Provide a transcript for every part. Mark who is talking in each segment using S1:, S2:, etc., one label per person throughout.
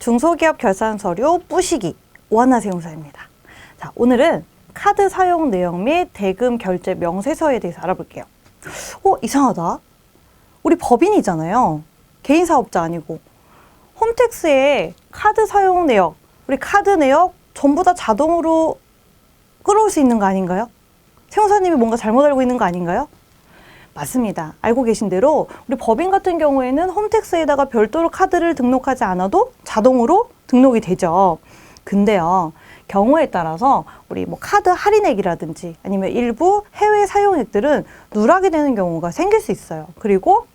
S1: 중소기업 결산 서류 뿌시기 오한나 세무사입니다. 자, 오늘은 카드 사용 내역 및 대금 결제 명세서에 대해서 알아볼게요. 이상하다. 우리 법인이잖아요. 개인 사업자 아니고. 홈택스에 카드 사용 내역, 우리 카드 내역 전부 다 자동으로 끌어올 수 있는 거 아닌가요? 세무사님이 뭔가 잘못 알고 있는 거 아닌가요? 맞습니다. 알고 계신 대로 우리 법인 같은 경우에는 홈택스에다가 별도로 카드를 등록하지 않아도 자동으로 등록이 되죠. 근데요, 경우에 따라서 우리 카드 할인액이라든지 아니면 일부 해외 사용액들은 누락이 되는 경우가 생길 수 있어요. 그리고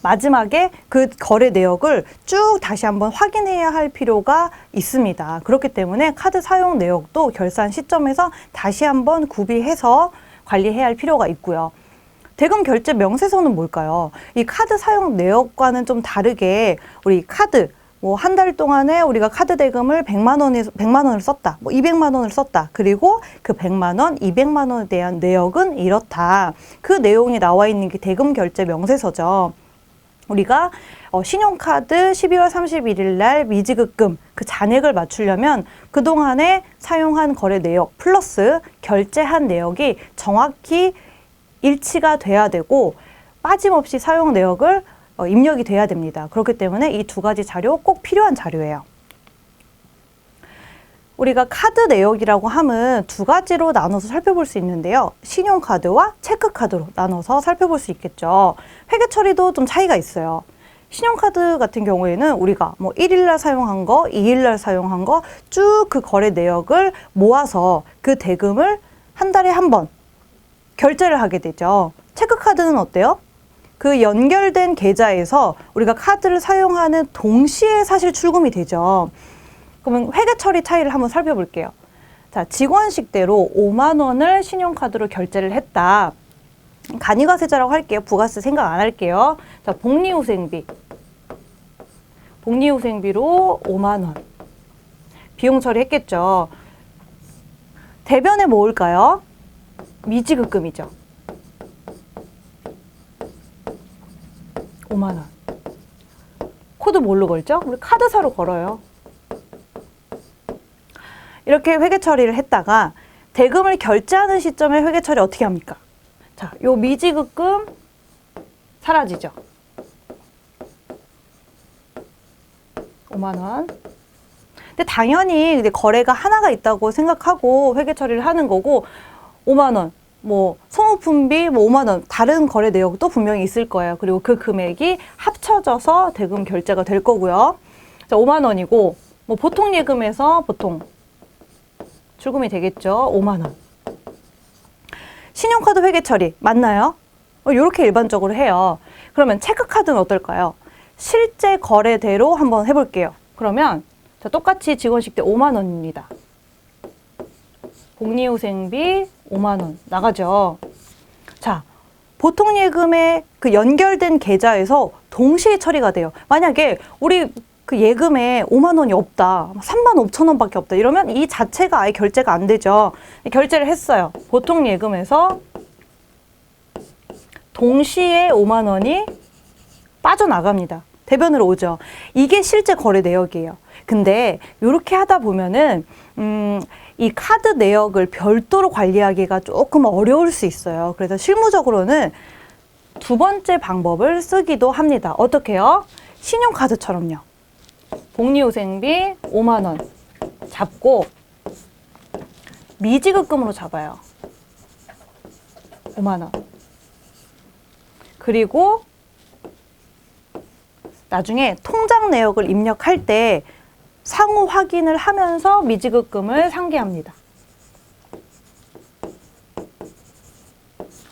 S1: 마지막에 그 거래 내역을 쭉 다시 한번 확인해야 할 필요가 있습니다. 그렇기 때문에 카드 사용 내역도 결산 시점에서 다시 한번 구비해서 관리해야 할 필요가 있고요. 대금 결제 명세서는 뭘까요? 이 카드 사용 내역과는 좀 다르게 우리 카드 한 달 동안에 우리가 카드 대금을 100만 원을 썼다. 200만 원을 썼다. 그리고 그 100만 원, 200만 원에 대한 내역은 이렇다. 그 내용이 나와 있는 게 대금 결제 명세서죠. 우리가 신용카드 12월 31일 날 미지급금 그 잔액을 맞추려면 그동안에 사용한 거래 내역 플러스 결제한 내역이 정확히 일치가 돼야 되고 빠짐없이 사용 내역을 입력이 돼야 됩니다. 그렇기 때문에 이 두 가지 자료 꼭 필요한 자료예요. 우리가 카드 내역이라고 하면 두 가지로 나눠서 살펴볼 수 있는데요. 신용카드와 체크카드로 나눠서 살펴볼 수 있겠죠. 회계 처리도 좀 차이가 있어요. 신용카드 같은 경우에는 우리가 1일 날 사용한 거, 2일 날 사용한 거 쭉 그 거래 내역을 모아서 그 대금을 한 달에 한 번 결제를 하게 되죠. 체크카드는 어때요? 그 연결된 계좌에서 우리가 카드를 사용하는 동시에 사실 출금이 되죠. 그러면 회계 처리 차이를 한번 살펴볼게요. 자, 직원식대로 5만 원을 신용카드로 결제를 했다. 간이가세자라고 할게요. 부가세 생각 안 할게요. 자, 복리후생비로 5만 원. 비용 처리했겠죠. 대변에 모을까요? 미지급금이죠. 5만 원. 코드 뭘로 걸죠? 우리 카드사로 걸어요. 이렇게 회계 처리를 했다가 대금을 결제하는 시점에 회계 처리 어떻게 합니까? 자, 요 미지급금 사라지죠. 5만 원. 근데 당연히 거래가 하나가 있다고 생각하고 회계 처리를 하는 거고 5만 원, 소모품비 5만 원, 다른 거래 내역도 분명히 있을 거예요. 그리고 그 금액이 합쳐져서 대금 결제가 될 거고요. 자, 5만 원이고, 보통 예금에서 보통 출금이 되겠죠. 5만 원. 신용카드 회계 처리 맞나요? 이렇게 일반적으로 해요. 그러면 체크카드는 어떨까요? 실제 거래대로 한번 해볼게요. 그러면 자, 똑같이 직원식 때 5만 원입니다. 복리후생비 5만 원 나가죠. 자, 보통 예금에 그 연결된 계좌에서 동시에 처리가 돼요. 만약에 우리 그 예금에 5만 원이 없다. 3만 5천 원밖에 없다. 이러면 이 자체가 아예 결제가 안 되죠. 결제를 했어요. 보통 예금에서 동시에 5만 원이 빠져나갑니다. 대변으로 오죠. 이게 실제 거래 내역이에요. 근데 이렇게 하다 보면은 이 카드 내역을 별도로 관리하기가 조금 어려울 수 있어요. 그래서 실무적으로는 두 번째 방법을 쓰기도 합니다. 어떻게요? 신용카드처럼요. 복리후생비 5만 원 잡고 미지급금으로 잡아요. 5만 원. 그리고 나중에 통장 내역을 입력할 때 상호 확인을 하면서 미지급금을 상기합니다.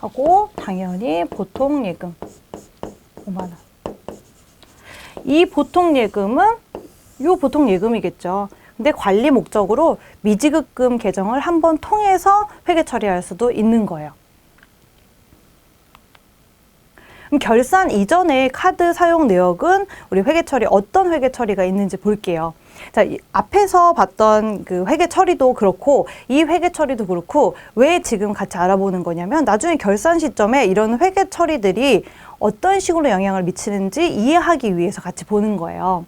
S1: 하고 당연히 보통 예금 5만 원. 이 보통 예금은 요 보통 예금이겠죠. 근데 관리 목적으로 미지급금 계정을 한번 통해서 회계 처리할 수도 있는 거예요. 그럼 결산 이전의 카드 사용 내역은 우리 회계 처리 어떤 회계 처리가 있는지 볼게요. 자, 앞에서 봤던 그 회계 처리도 그렇고 이 회계 처리도 그렇고 왜 지금 같이 알아보는 거냐면 나중에 결산 시점에 이런 회계 처리들이 어떤 식으로 영향을 미치는지 이해하기 위해서 같이 보는 거예요.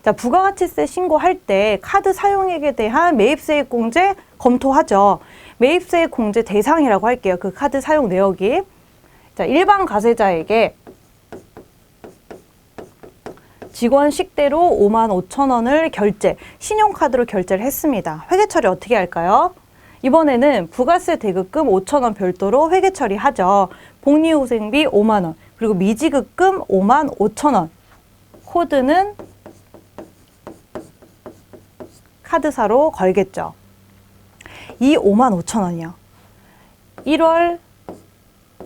S1: 자, 부가가치세 신고할 때 카드 사용액에 대한 매입세액 공제 검토하죠. 매입세액 공제 대상이라고 할게요. 그 카드 사용 내역이. 자, 일반 가세자에게 직원 식대로 55,000원을 결제, 신용카드로 결제를 했습니다. 회계 처리 어떻게 할까요? 이번에는 부가세 대급금 5,000원 별도로 회계 처리하죠. 복리후생비 5만 원, 그리고 미지급금 55,000원. 코드는 카드사로 걸겠죠. 이 55,000원이요. 1월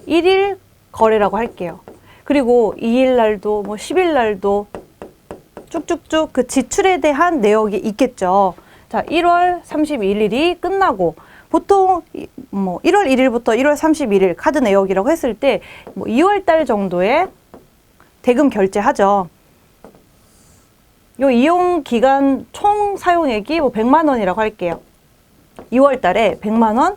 S1: 1일 거래라고 할게요. 그리고 2일 날도 10일 날도 쭉쭉쭉 그 지출에 대한 내역이 있겠죠. 자, 1월 31일이 끝나고 보통 1월 1일부터 1월 31일 카드 내역이라고 했을 때 2월 달 정도에 대금 결제하죠. 요 이용 기간 총 사용액이 100만 원이라고 할게요. 2월 달에 100만 원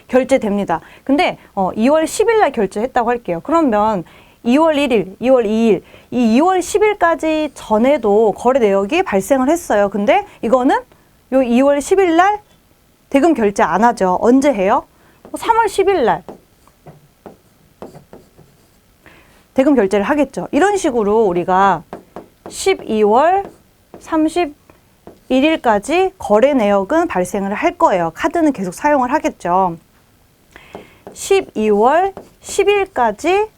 S1: 결제됩니다. 근데 2월 10일 날 결제했다고 할게요. 그러면 2월 1일, 2월 2일, 이 2월 10일까지 전에도 거래 내역이 발생을 했어요. 근데 이거는 요 2월 10일 날 대금 결제 안 하죠. 언제 해요? 3월 10일 날 대금 결제를 하겠죠. 이런 식으로 우리가 12월 31일까지 거래 내역은 발생을 할 거예요. 카드는 계속 사용을 하겠죠. 12월 10일까지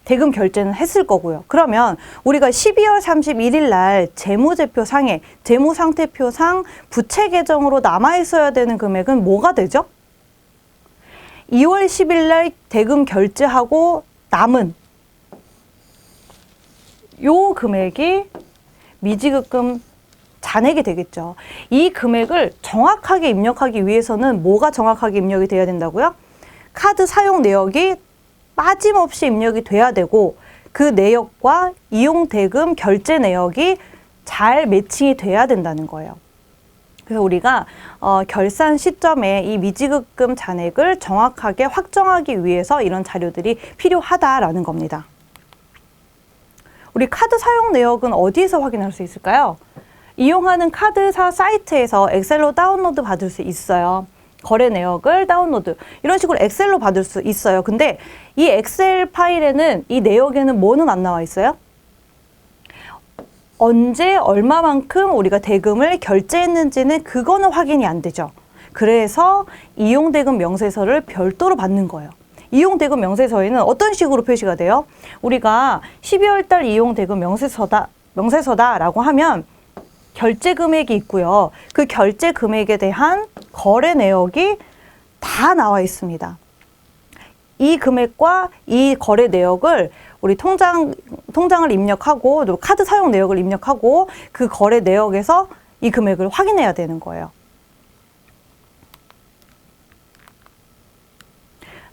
S1: 대금 결제는 했을 거고요. 그러면 우리가 12월 31일 날 재무제표상에 재무상태표상 부채 계정으로 남아 있어야 되는 금액은 뭐가 되죠? 2월 10일 날 대금 결제하고 남은 요 금액이 미지급금 잔액이 되겠죠. 이 금액을 정확하게 입력하기 위해서는 뭐가 정확하게 입력이 돼야 된다고요? 카드 사용 내역이 빠짐없이 입력이 돼야 되고 그 내역과 이용 대금 결제 내역이 잘 매칭이 돼야 된다는 거예요. 그래서 우리가 결산 시점에 이 미지급금 잔액을 정확하게 확정하기 위해서 이런 자료들이 필요하다라는 겁니다. 우리 카드 사용 내역은 어디에서 확인할 수 있을까요? 이용하는 카드사 사이트에서 엑셀로 다운로드 받을 수 있어요. 거래 내역을 다운로드 이런 식으로 엑셀로 받을 수 있어요. 근데 이 엑셀 파일에는 이 내역에는 뭐는 안 나와 있어요? 언제 얼마만큼 우리가 대금을 결제했는지는 그거는 확인이 안 되죠. 그래서 이용대금 명세서를 별도로 받는 거예요. 이용대금 명세서에는 어떤 식으로 표시가 돼요? 우리가 12월 달 이용대금 명세서다라고 하면 결제 금액이 있고요. 그 결제 금액에 대한 거래 내역이 다 나와 있습니다. 이 금액과 이 거래 내역을 우리 통장을 입력하고 또 카드 사용 내역을 입력하고 그 거래 내역에서 이 금액을 확인해야 되는 거예요.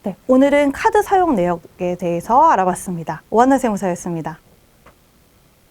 S1: 네, 오늘은 카드 사용 내역에 대해서 알아봤습니다. 오한나 세무사였습니다.